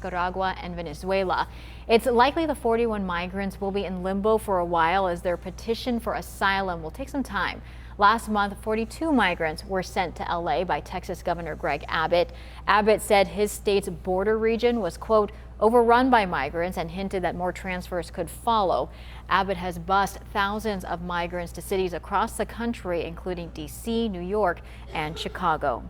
Nicaragua and Venezuela. It's likely the 41 migrants will be in limbo for a while as their petition for asylum will take some time. Last month, 42 migrants were sent to LA by Texas Governor Greg Abbott. Abbott said his state's border region was, quote, overrun by migrants and hinted that more transfers could follow. Abbott has bused thousands of migrants to cities across the country, including D.C., New York, and Chicago.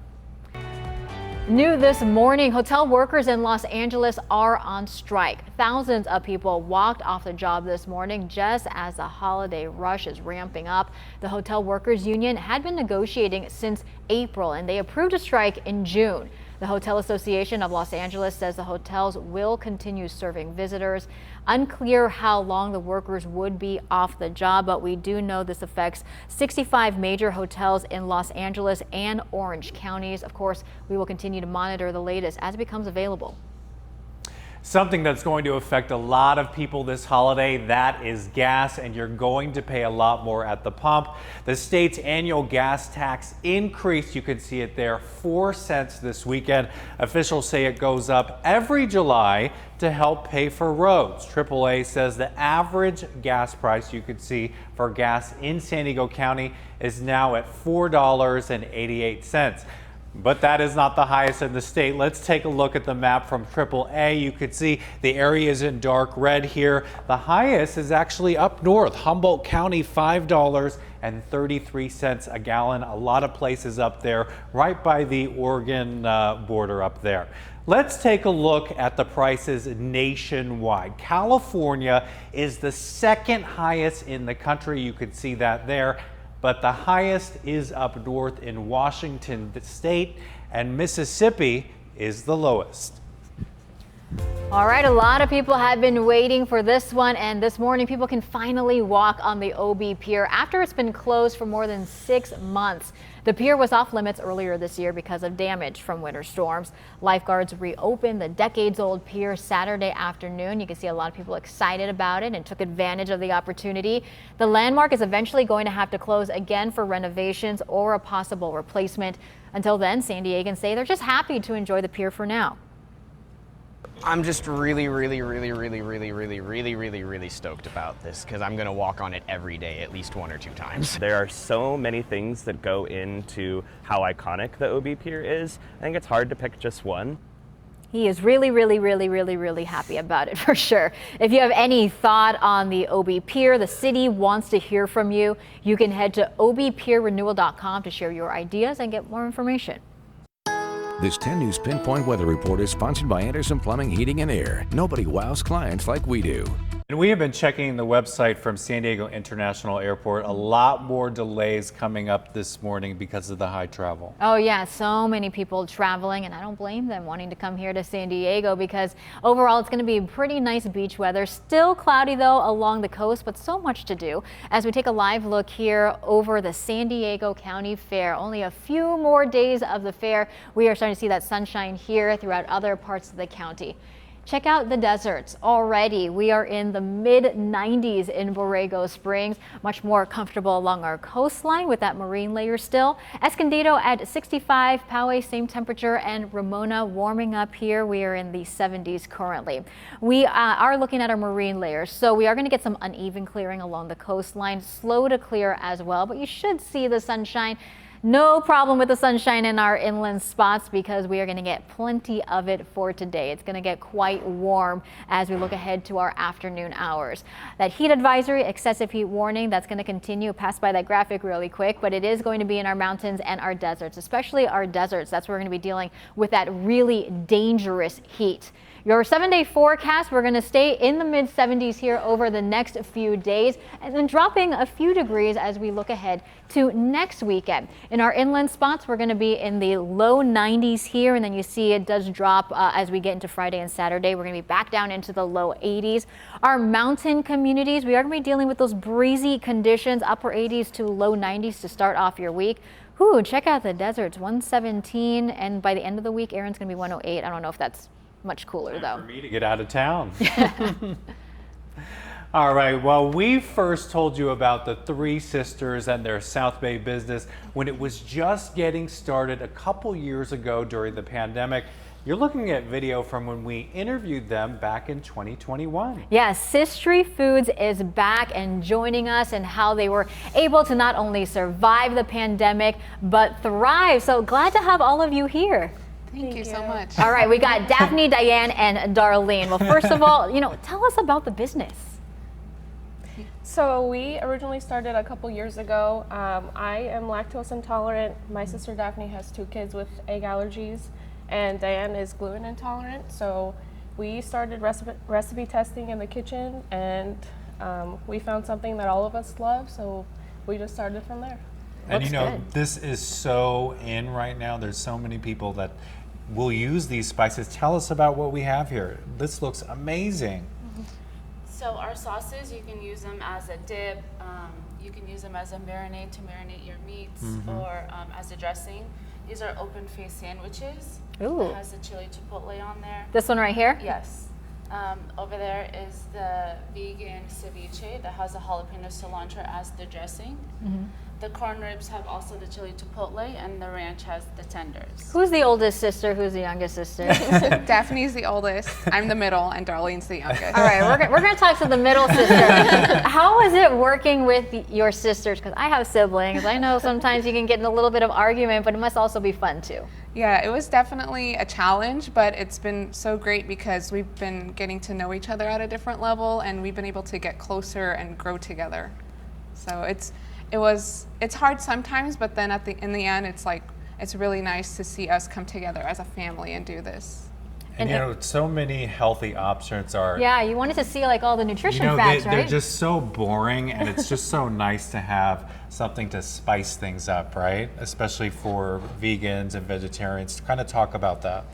New this morning, hotel workers in Los Angeles are on strike. Thousands of people walked off the job this morning just as the holiday rush is ramping up. The Hotel Workers Union had been negotiating since April, and they approved a strike in June. The Hotel Association of Los Angeles says the hotels will continue serving visitors. Unclear how long the workers would be off the job, but we do know this affects 65 major hotels in Los Angeles and Orange counties. Of course, we will continue to monitor the latest as it becomes available. Something that's going to affect a lot of people this holiday, that is gas, and you're going to pay a lot more at the pump. The state's annual gas tax increase, you can see it there, 4 cents this weekend. Officials say it goes up every July to help pay for roads. AAA says the average gas price you could see for gas in San Diego County is now at $4.88. But that is not the highest in the state. Let's take a look at the map from AAA. You could see the area is in dark red here. The highest is actually up north, Humboldt County, $5.33 a gallon. A lot of places up there, right by the Oregon border up there. Let's take a look at the prices nationwide. California is the second highest in the country. You could see that there. But the highest is up north in Washington state, and Mississippi is the lowest. All right, a lot of people have been waiting for this one, and this morning people can finally walk on the OB Pier after it's been closed for more than 6 months. The pier was off limits earlier this year because of damage from winter storms. Lifeguards reopened the decades-old pier Saturday afternoon. You can see a lot of people excited about it and took advantage of the opportunity. The landmark is eventually going to have to close again for renovations or a possible replacement. Until then, San Diegans say they're just happy to enjoy the pier for now. I'm just really stoked about this because I'm going to walk on it every day at least 1 or 2 times. There are so many things that go into how iconic the OB Pier is. I think it's hard to pick just one. He is really happy about it for sure. If you have any thought on the OB Pier, the city wants to hear from you. You can head to obpierrenewal.com to share your ideas and get more information. This 10 News Pinpoint Weather Report is sponsored by Anderson Plumbing, Heating and Air. Nobody wows clients like we do. And we have been checking the website from San Diego International Airport. A lot more delays coming up this morning because of the high travel. Oh yeah, so many people traveling, and I don't blame them wanting to come here to San Diego because overall it's going to be pretty nice beach weather. Still cloudy though along the coast, but so much to do. As we take a live look here over the San Diego County Fair, only a few more days of the fair. We are starting to see that sunshine here throughout other parts of the county. Check out the deserts already. We are in the mid-90s in Borrego Springs, much more comfortable along our coastline with that marine layer still. Escondido at 65, Poway same temperature, and Ramona warming up here. We are in the 70s currently. We are looking at our marine layers, so we are going to get some uneven clearing along the coastline, slow to clear as well, but you should see the sunshine. No problem with the sunshine in our inland spots because we are going to get plenty of it for today. It's going to get quite warm as we look ahead to our afternoon hours. That heat advisory, excessive heat warning, that's going to continue. Pass by that graphic really quick, but it is going to be in our mountains and our deserts, especially our deserts. That's where we're going to be dealing with that really dangerous heat. Your 7-day forecast, we're going to stay in the mid 70s here over the next few days and then dropping a few degrees as we look ahead to next weekend. In our inland spots, we're going to be in the low 90s here, and then you see it does drop as we get into Friday and Saturday. We're going to be back down into the low 80s. Our mountain communities, we are going to be dealing with those breezy conditions, upper 80s to low 90s to start off your week. Ooh, check out the deserts, 117, and by the end of the week, Aaron's going to be 108. I don't know if that's much cooler though. For me to get out of town. All right, well, we first told you about the Three Sisters and their South Bay business when it was just getting started a couple years ago during the pandemic. You're looking at video from when we interviewed them back in 2021. Yeah, Sistry Foods is back and joining us and how they were able to not only survive the pandemic, but thrive. So glad to have all of you here. Thank you so much. All right, we got Daphne, Diane, and Darlene. Well, first of all, tell us about the business. So we originally started a couple years ago. I am lactose intolerant. My sister Daphne has 2 kids with egg allergies, and Diane is gluten intolerant. So we started recipe testing in the kitchen, and we found something that all of us love, so we just started from there. And Looks good. this is so in right now. There's so many people that will use these spices. Tell us about what we have here. This looks amazing. So our sauces, you can use them as a dip. You can use them as a marinade to marinate your meats, or as a dressing. These are open-faced sandwiches. Ooh. It has the chili chipotle on there. This one right here? Yes. Over there is the vegan ceviche that has the jalapeno cilantro as the dressing. The corn ribs have also the chili chipotle, and the ranch has the tenders. Who's the oldest sister? Who's the youngest sister? Daphne's the oldest, I'm the middle, and Darlene's the youngest. All right, we're gonna talk to the middle sister. How is it working with your sisters? Because I have siblings. I know sometimes you can get in a little bit of argument, but it must also be fun too. Yeah, it was definitely a challenge, but it's been so great because we've been getting to know each other at a different level, and we've been able to get closer and grow together. So it's hard sometimes, but then in the end, it's really nice to see us come together as a family and do this. And so many healthy options are. Yeah, you wanted to see like all the nutrition facts, right? They're just so boring, and it's just so nice to have something to spice things up, right? Especially for vegans and vegetarians. Kind of talk about that.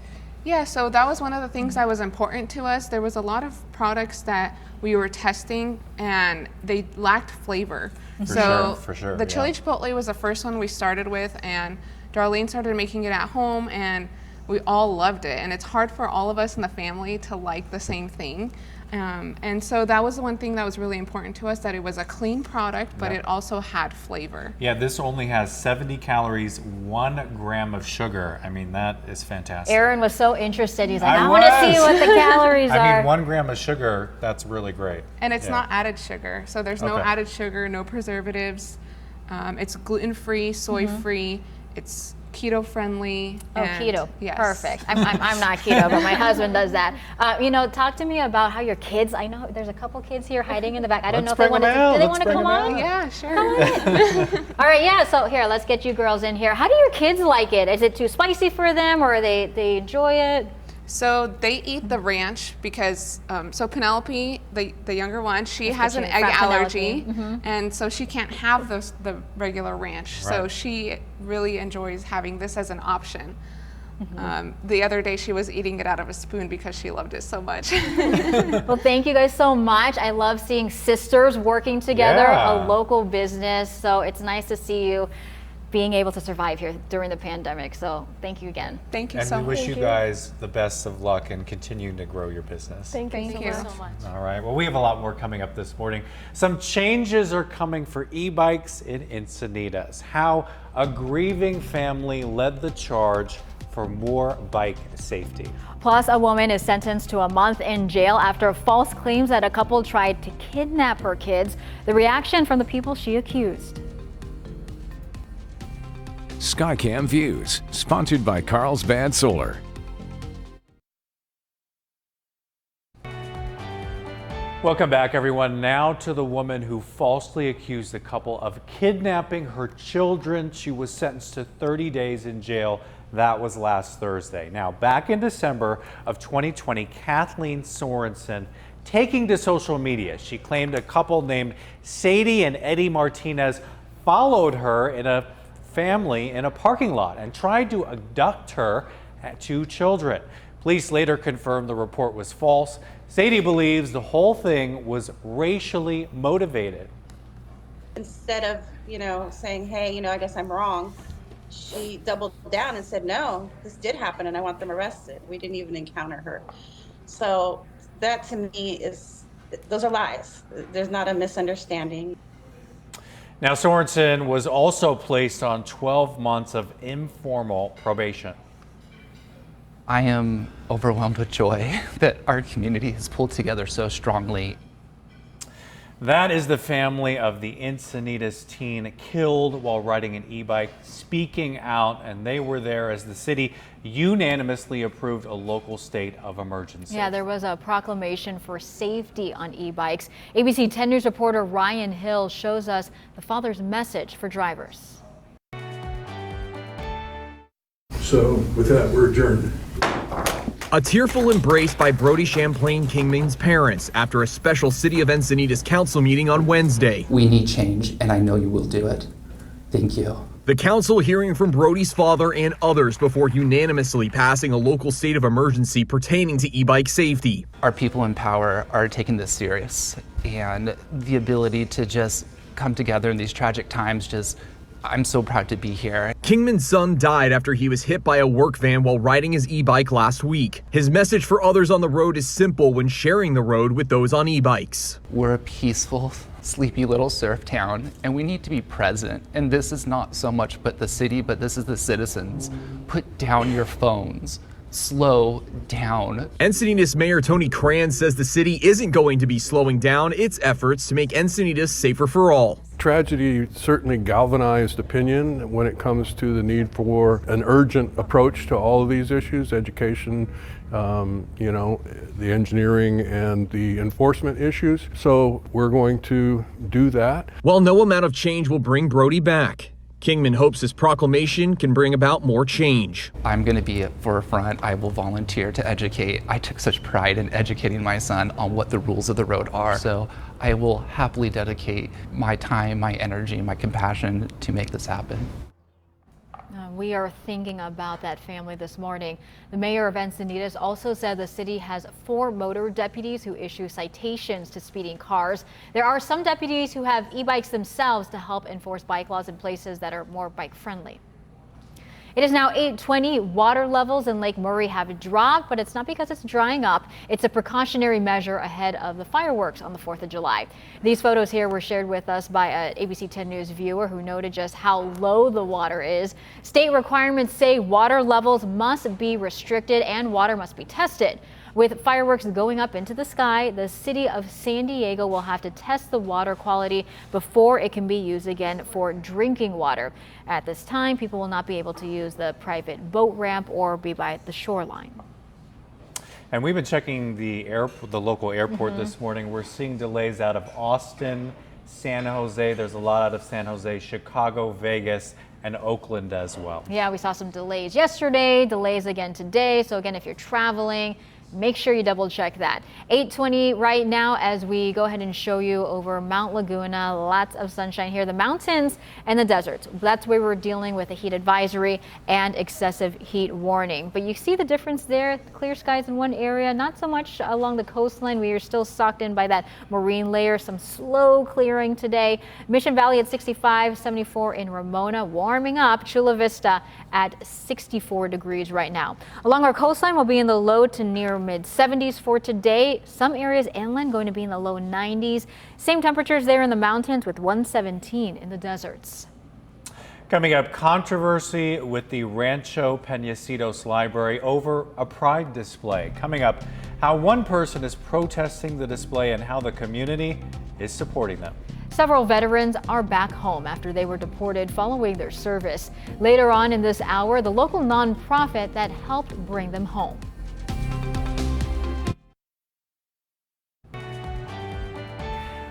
Yeah, so that was one of the things that was important to us. There was a lot of products that we were testing, and they lacked flavor. For sure, The chili chipotle was the first one we started with, and Darlene started making it at home, and we all loved it. And it's hard for all of us in the family to like the same thing. And so that was the one thing that was really important to us, that it was a clean product, but it also had flavor. Yeah, this only has 70 calories, 1 gram of sugar. I mean, that is fantastic. Aaron was so interested. He's like, I want to see what the calories are. I mean, 1 gram of sugar, that's really great. And it's not added sugar. So there's no added sugar, no preservatives. It's gluten-free, soy-free. It's keto-friendly. Oh, keto. Yes. Perfect. I'm not keto, but my husband does that. Talk to me about how your kids, I know there's a couple kids here hiding in the back. I don't know if they want to, do they want to come on? Yeah, sure. Come on in. All right, yeah, so here, let's get you girls in here. How do your kids like it? Is it too spicy for them, or they enjoy it? So they eat the ranch because, so Penelope, the younger one, she That's has the an cute egg fat allergy, Penelope. and so she can't have the regular ranch. So Right. she really enjoys having this as an option. The other day she was eating it out of a spoon because she loved it so much. Well, thank you guys so much. I love seeing sisters working together, Yeah. a local business. So it's nice to see you being able to survive here during the pandemic. So thank you again. Thank you And so we much. wish you guys the best of luck in continuing to grow your business. Thank you Thank you. So much. All right, well, we have a lot more coming up this morning. Some changes are coming for e-bikes in Encinitas. How a grieving family led the charge for more bike safety. Plus, a woman is sentenced to a month in jail after false claims that a couple tried to kidnap her kids. The reaction from the people she accused. Skycam Views, sponsored by Carlsbad Solar. Welcome back, everyone. Now to the woman who falsely accused the couple of kidnapping her children. She was sentenced to 30 days in jail. That was last Thursday. Now, back in December of 2020, Kathleen Sorensen, taking to social media, she claimed a couple named Sadie and Eddie Martinez followed her in a family in a parking lot and tried to abduct her and 2 children. Police later confirmed the report was false. Sadie believes the whole thing was racially motivated. Instead of, saying, hey, I guess I'm wrong, she doubled down and said, no, this did happen and I want them arrested. We didn't even encounter her. So that to me those are lies. There's not a misunderstanding. Now, Sorensen was also placed on 12 months of informal probation. I am overwhelmed with joy that our community has pulled together so strongly. That is the family of the Encinitas teen killed while riding an e-bike, speaking out, and they were there as the city unanimously approved a local state of emergency. Yeah, there was a proclamation for safety on e-bikes. ABC 10 News reporter Ryan Hill shows us the father's message for drivers. So with that, we're adjourned. A tearful embrace by Brody Champlain Kingman's parents after a special City of Encinitas council meeting on Wednesday. We need change, and I know you will do it. Thank you. The council hearing from Brody's father and others before unanimously passing a local state of emergency pertaining to e-bike safety. Our people in power are taking this serious, and the ability to just come together in these tragic times, I'm so proud to be here. Kingman's son died after he was hit by a work van while riding his e-bike last week. His message for others on the road is simple when sharing the road with those on e-bikes. We're a peaceful, sleepy little surf town, and we need to be present. And this is not so much but the city, but this is the citizens. Put down your phones. Slow down. Encinitas Mayor Tony Cran says the city isn't going to be slowing down its efforts to make Encinitas safer for all. Tragedy certainly galvanized opinion when it comes to the need for an urgent approach to all of these issues, education, the engineering and the enforcement issues. So we're going to do that. While no amount of change will bring Brody back, Kingman hopes this proclamation can bring about more change. I'm going to be at forefront. I will volunteer to educate. I took such pride in educating my son on what the rules of the road are. So I will happily dedicate my time, my energy, my compassion to make this happen. We are thinking about that family this morning. The mayor of Encinitas also said the city has 4 motor deputies who issue citations to speeding cars. There are some deputies who have e-bikes themselves to help enforce bike laws in places that are more bike friendly. It is now 8:20. Water levels in Lake Murray have dropped, but it's not because it's drying up. It's a precautionary measure ahead of the fireworks on the 4th of July. These photos here were shared with us by an ABC 10 News viewer who noted just how low the water is. State requirements say water levels must be restricted and water must be tested. With fireworks going up into the sky, the city of San Diego will have to test the water quality before it can be used again for drinking water. At this time, people will not be able to use the private boat ramp or be by the shoreline. And we've been checking the local airport this morning. We're seeing delays out of Austin, San Jose. There's a lot out of San Jose, Chicago, Vegas, and Oakland as well. Yeah, we saw some delays yesterday, delays again today. So again, if you're traveling, make sure you double check that. 8:20 right now as we go ahead and show you over Mount Laguna. Lots of sunshine here. The mountains and the deserts. That's where we're dealing with a heat advisory and excessive heat warning. But you see the difference there. Clear skies in one area, not so much along the coastline. We are still socked in by that marine layer. Some slow clearing today. Mission Valley at 65, 74 in Ramona. Warming up. Chula Vista at 64 degrees right now. Along our coastline, we'll be in the low to near mid-70s for today. Some areas inland going to be in the low 90s. Same temperatures there in the mountains with 117 in the deserts. Coming up, controversy with the Rancho Peñasquitos Library over a pride display. Coming up, how one person is protesting the display and how the community is supporting them. Several veterans are back home after they were deported following their service. Later on in this hour, the local nonprofit that helped bring them home.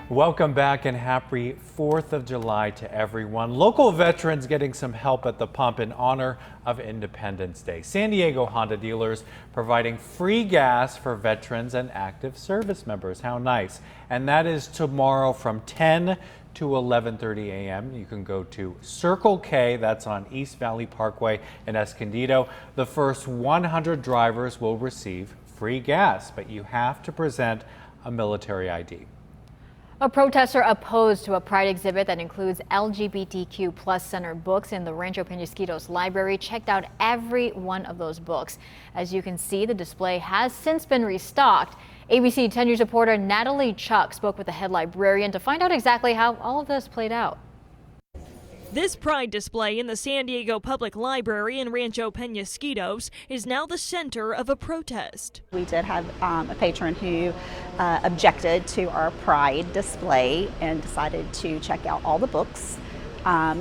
Welcome back and happy 4th of July to everyone. Local veterans getting some help at the pump in honor of Independence Day. San Diego Honda dealers providing free gas for veterans and active service members. How nice. And that is tomorrow from 10 to 11:30 a.m. You can go to Circle K, that's on East Valley Parkway in Escondido. The first 100 drivers will receive free gas, but you have to present a military ID. A protester opposed to a pride exhibit that includes LGBTQ plus centered books in the Rancho Peñasquitos Library checked out every one of those books. As you can see, the display has since been restocked. ABC 10 News reporter Natalie Chuck spoke with the head librarian to find out exactly how all of this played out. This pride display in the San Diego Public Library in Rancho Penasquitos is now the center of a protest. We did have a patron who objected to our pride display and decided to check out all the books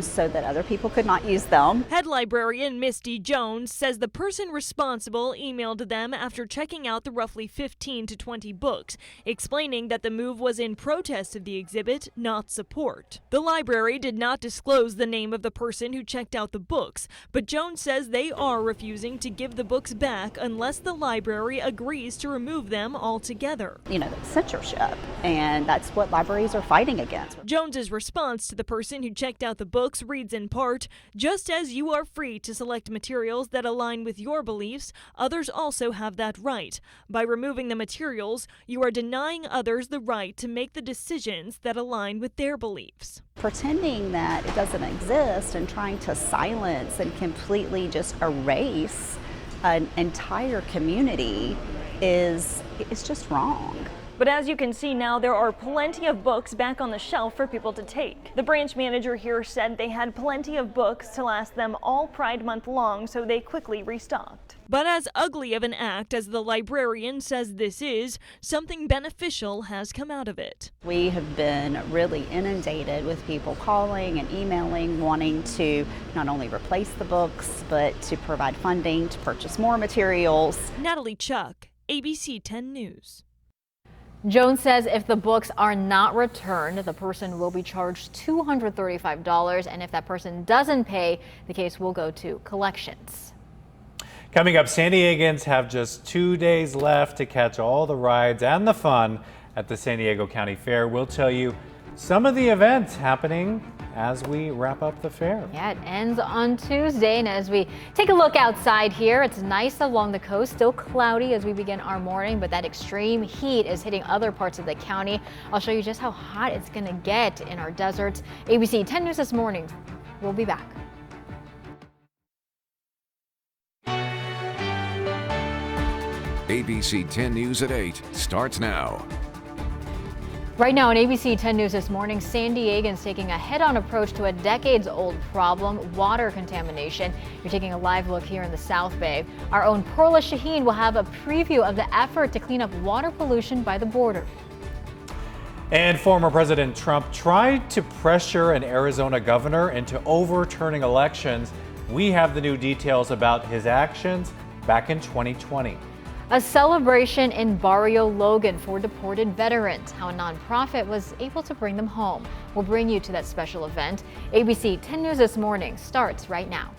so that other people could not use them. Head librarian Misty Jones says the person responsible emailed them after checking out the roughly 15 to 20 books, explaining that the move was in protest of the exhibit, not support. The library did not disclose the name of the person who checked out the books, but Jones says they are refusing to give the books back unless the library agrees to remove them altogether. You know, censorship, and that's what libraries are fighting against. Jones's response to the person who checked out the books reads in part, "Just as you are free to select materials that align with your beliefs, others also have that right. By removing the materials, you are denying others the right to make the decisions that align with their beliefs." Pretending that it doesn't exist and trying to silence and completely just erase an entire community is just wrong. But as you can see now, there are plenty of books back on the shelf for people to take. The branch manager here said they had plenty of books to last them all Pride Month long, so they quickly restocked. But as ugly of an act as the librarian says this is, something beneficial has come out of it. We have been really inundated with people calling and emailing, wanting to not only replace the books, but to provide funding to purchase more materials. Natalie Chuck, ABC 10 News. Jones says if the books are not returned, the person will be charged $235, and if that person doesn't pay, the case will go to collections. Coming up, San Diegans have just 2 days left to catch all the rides and the fun at the San Diego County Fair. We'll tell you some of the events happening as we wrap up the fair. Yeah, it ends on Tuesday, and as we take a look outside here, it's nice along the coast, still cloudy as we begin our morning, but that extreme heat is hitting other parts of the county. I'll show you just how hot it's going to get in our deserts. ABC 10 News this morning. We'll be back. ABC 10 News at 8 starts now. Right now on ABC 10 News this morning, San Diegans taking a head-on approach to a decades-old problem, water contamination. You're taking a live look here in the South Bay. Our own Perla Shaheen will have a preview of the effort to clean up water pollution by the border. And former President Trump tried to pressure an Arizona governor into overturning elections. We have the new details about his actions back in 2020. A celebration in Barrio Logan for deported veterans, how a nonprofit was able to bring them home. We'll bring you to that special event. ABC 10 News this morning starts right now.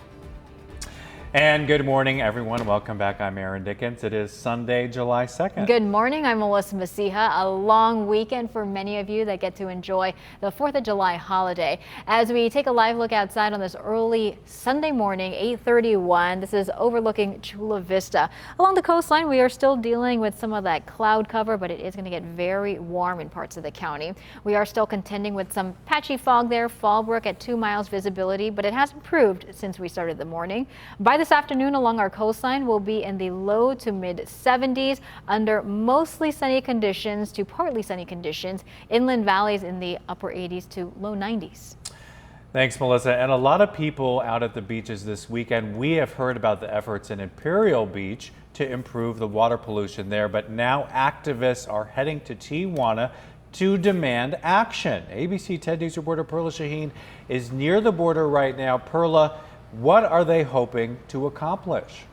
And good morning, everyone. Welcome back. I'm Aaron Dickens. It is Sunday, July 2nd. Good morning. I'm Melissa Masiha. A long weekend for many of you that get to enjoy the 4th of July holiday. As we take a live look outside on this early Sunday morning, 8:31, this is overlooking Chula Vista. Along the coastline, we are still dealing with some of that cloud cover, but it is going to get very warm in parts of the county. We are still contending with some patchy fog there. Fallbrook at 2 miles visibility, but it has improved since we started the morning. By this afternoon along our coastline, we'll be in the low to mid 70s under mostly sunny conditions to partly sunny conditions. Inland valleys in the upper 80s to low 90s. Thanks, Melissa. And a lot of people out at the beaches this weekend. We have heard about the efforts in Imperial Beach to improve the water pollution there, but now activists are heading to Tijuana to demand action. ABC 10 News reporter Perla Shaheen is near the border right now. Perla, what are they hoping to accomplish?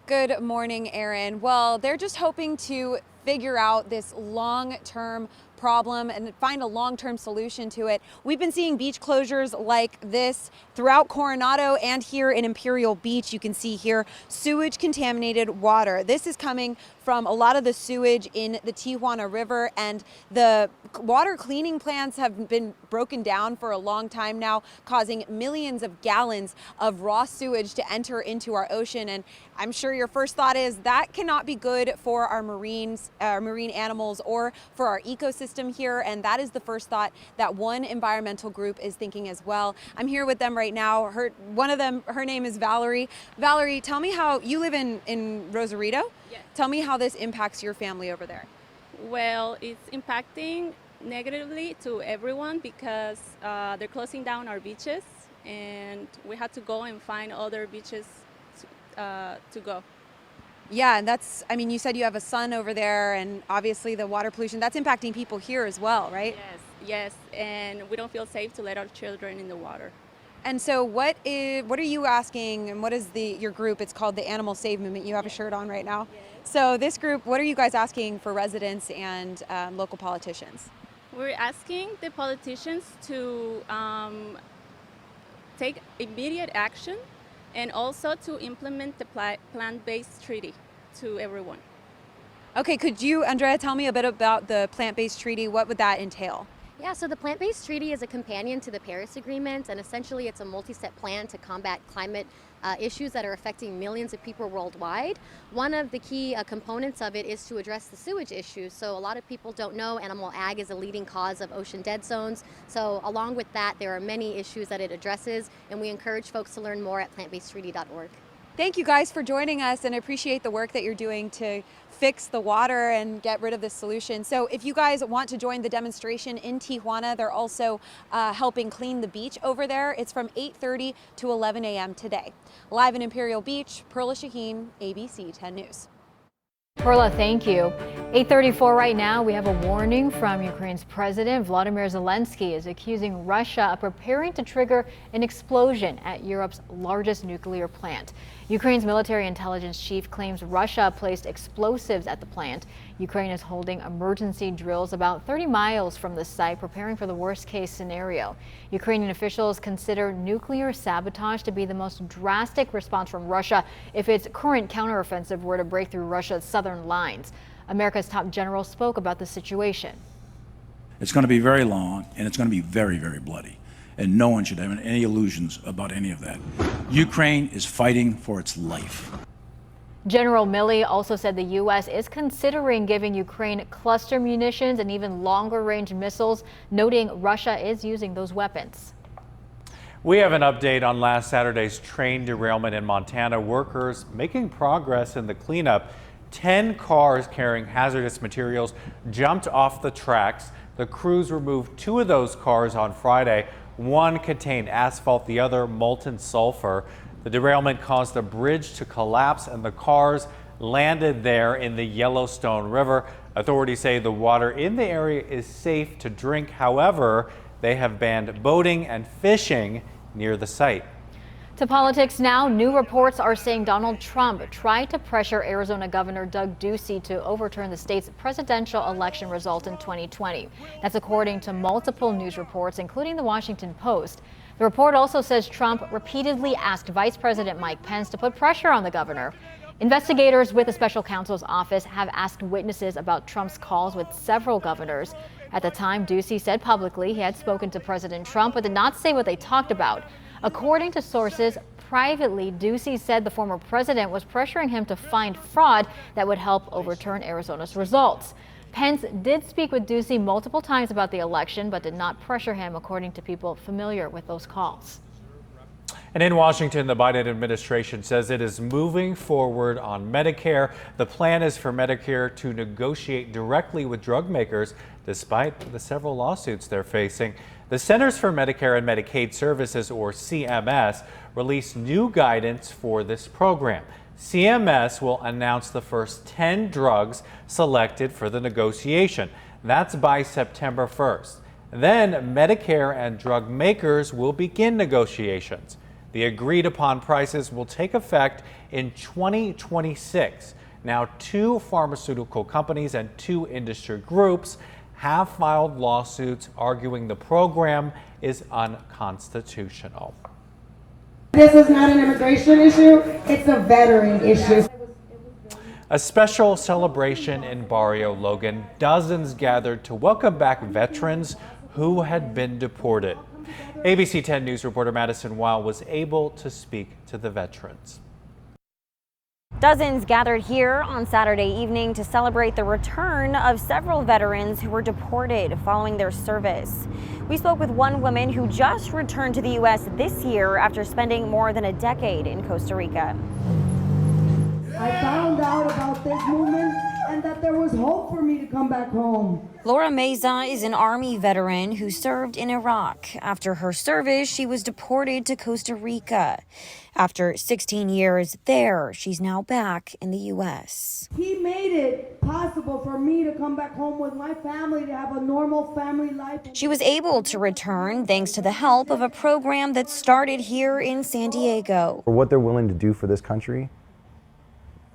Good morning, Aaron. Well, they're just hoping to figure out this long-term problem and find a long-term solution to it. We've been seeing beach closures like this throughout Coronado and here in Imperial Beach. You can see here sewage contaminated water. This is coming from a lot of the sewage in the Tijuana River, and the water cleaning plants have been broken down for a long time now, causing millions of gallons of raw sewage to enter into our ocean. And I'm sure your first thought is that cannot be good for our marine animals or for our ecosystem here. And that is the first thought that one environmental group is thinking as well. I'm here with them right now. One of them, her name is Valerie. Valerie, tell me how you live in Rosarito. Yes. Tell me how this impacts your family over there. Well, it's impacting negatively to everyone because they're closing down our beaches, and we had to go and find other beaches to go. Yeah, and that's, I mean, you said you have a son over there, and obviously the water pollution, that's impacting people here as well, right? Yes, and we don't feel safe to let our children in the water. And so what are you asking, and what is your group? It's called the Animal Save Movement. You have a shirt on right now. So this group, what are you guys asking for residents and local politicians? We're asking the politicians to take immediate action and also to implement the plant-based treaty to everyone. Okay, could you, Andrea, tell me a bit about the plant-based treaty? What would that entail? Yeah, so the plant-based treaty is a companion to the Paris Agreement, and essentially it's a multi-step plan to combat climate issues that are affecting millions of people worldwide. One of the key components of it is to address the sewage issues. So a lot of people don't know animal ag is a leading cause of ocean dead zones. So along with that, there are many issues that it addresses, and we encourage folks to learn more at plantbasedtreaty.org. Thank you guys for joining us, and I appreciate the work that you're doing to fix the water and get rid of this solution. So if you guys want to join the demonstration in Tijuana, they're also helping clean the beach over there. It's from 8:30 to 11 a.m. today. Live in Imperial Beach, Perla Shaheen, ABC 10 News. Perla, thank you. 8:34 right now, we have a warning from Ukraine's President Vladimir Zelensky is accusing Russia of preparing to trigger an explosion at Europe's largest nuclear plant. Ukraine's military intelligence chief claims Russia placed explosives at the plant. Ukraine is holding emergency drills about 30 miles from the site, preparing for the worst-case scenario. Ukrainian officials consider nuclear sabotage to be the most drastic response from Russia if its current counteroffensive were to break through Russia's southern lines. America's top general spoke about the situation. It's going to be very long, and it's going to be very, very bloody. And no one should have any illusions about any of that. Ukraine is fighting for its life. General Milley also said the U.S. is considering giving Ukraine cluster munitions and even longer-range missiles, noting Russia is using those weapons. We have an update on last Saturday's train derailment in Montana. Workers making progress in the cleanup. 10 cars carrying hazardous materials jumped off the tracks. The crews removed 2 of those cars on Friday. One contained asphalt, the other molten sulfur. The derailment caused the bridge to collapse and the cars landed there in the Yellowstone River. Authorities say the water in the area is safe to drink. However, they have banned boating and fishing near the site. To politics now, new reports are saying Donald Trump tried to pressure Arizona Governor Doug Ducey to overturn the state's presidential election result in 2020. That's according to multiple news reports, including the Washington Post. The report also says Trump repeatedly asked Vice President Mike Pence to put pressure on the governor. Investigators with the special counsel's office have asked witnesses about Trump's calls with several governors. At the time, Ducey said publicly he had spoken to President Trump, but did not say what they talked about. According to sources, privately, Ducey said the former president was pressuring him to find fraud that would help overturn Arizona's results. Pence did speak with Ducey multiple times about the election, but did not pressure him, according to people familiar with those calls. And in Washington, the Biden administration says it is moving forward on Medicare. The plan is for Medicare to negotiate directly with drug makers, despite the several lawsuits they're facing. The Centers for Medicare and Medicaid Services, or CMS, released new guidance for this program. CMS will announce the first 10 drugs selected for the negotiation. That's by September 1st. Then Medicare and drug makers will begin negotiations. The agreed upon prices will take effect in 2026. Now, 2 pharmaceutical companies and 2 industry groups have filed lawsuits arguing the program is unconstitutional. This is not an immigration issue, it's a veteran issue. A special celebration in Barrio Logan. Dozens gathered to welcome back veterans who had been deported. ABC 10 News reporter Madison Weil was able to speak to the veterans. Dozens gathered here on Saturday evening to celebrate the return of several veterans who were deported following their service. We spoke with one woman who just returned to the U.S. this year after spending more than a decade in Costa Rica. I found out about this movement and and that there was hope for me to come back home. Laura Meza is an Army veteran who served in Iraq. After her service, she was deported to Costa Rica. After 16 years there, she's now back in the U.S. He made it possible for me to come back home with my family, to have a normal family life. She was able to return thanks to the help of a program that started here in San Diego. For what they're willing to do for this country,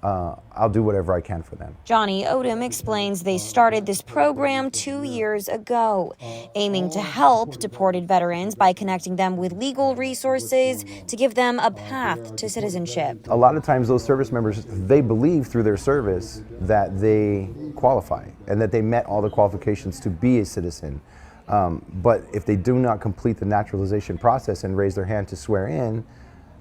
I'll do whatever I can for them. Johnny Odom explains they started this program 2 years ago, aiming to help deported veterans by connecting them with legal resources to give them a path to citizenship. A lot of times those service members, they believe through their service that they qualify and that they met all the qualifications to be a citizen. But if they do not complete the naturalization process and raise their hand to swear in,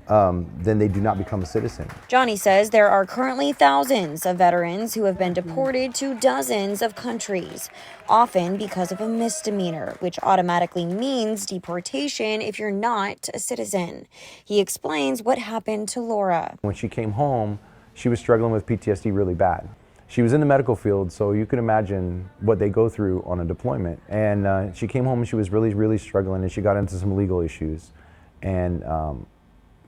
then they do not become a citizen. Johnny says there are currently thousands of veterans who have been deported to dozens of countries, often because of a misdemeanor, which automatically means deportation if you're not a citizen. He explains what happened to Laura. When she came home, she was struggling with PTSD really bad. She was in the medical field, so you can imagine what they go through on a deployment. And she came home and she was really, really struggling, and she got into some legal issues. And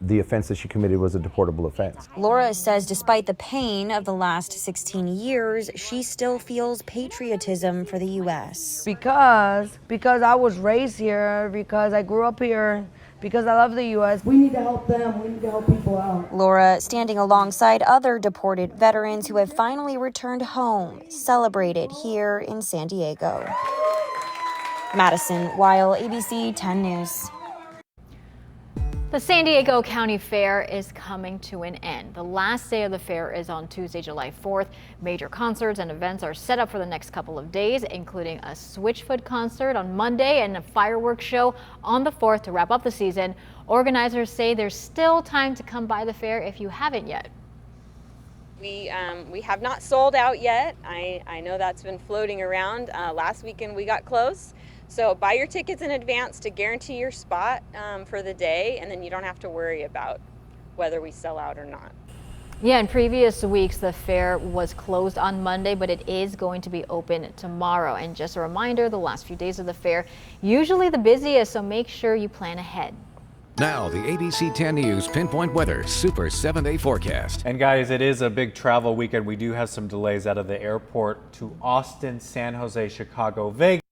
the offense that she committed was a deportable offense. Laura says despite the pain of the last 16 years, she still feels patriotism for the U.S. Because I was raised here, because I grew up here, because I love the U.S. We need to help them. We need to help people out. Laura, standing alongside other deported veterans who have finally returned home, celebrated here in San Diego. Madison Weil, ABC 10 News. The San Diego County Fair is coming to an end. The last day of the fair is on Tuesday, July 4th. Major concerts and events are set up for the next couple of days, including a Switchfoot concert on Monday and a fireworks show on the 4th to wrap up the season. Organizers say there's still time to come by the fair if you haven't yet. We have not sold out yet. I know that's been floating around. Last weekend we got close. So buy your tickets in advance to guarantee your spot for the day, and then you don't have to worry about whether we sell out or not. Yeah, in previous weeks, the fair was closed on Monday, but it is going to be open tomorrow. And just a reminder, the last few days of the fair, usually the busiest, so make sure you plan ahead. Now, the ABC 10 News Pinpoint Weather Super 7-Day Forecast. And guys, it is a big travel weekend. We do have some delays out of the airport to Austin, San Jose, Chicago, Vegas.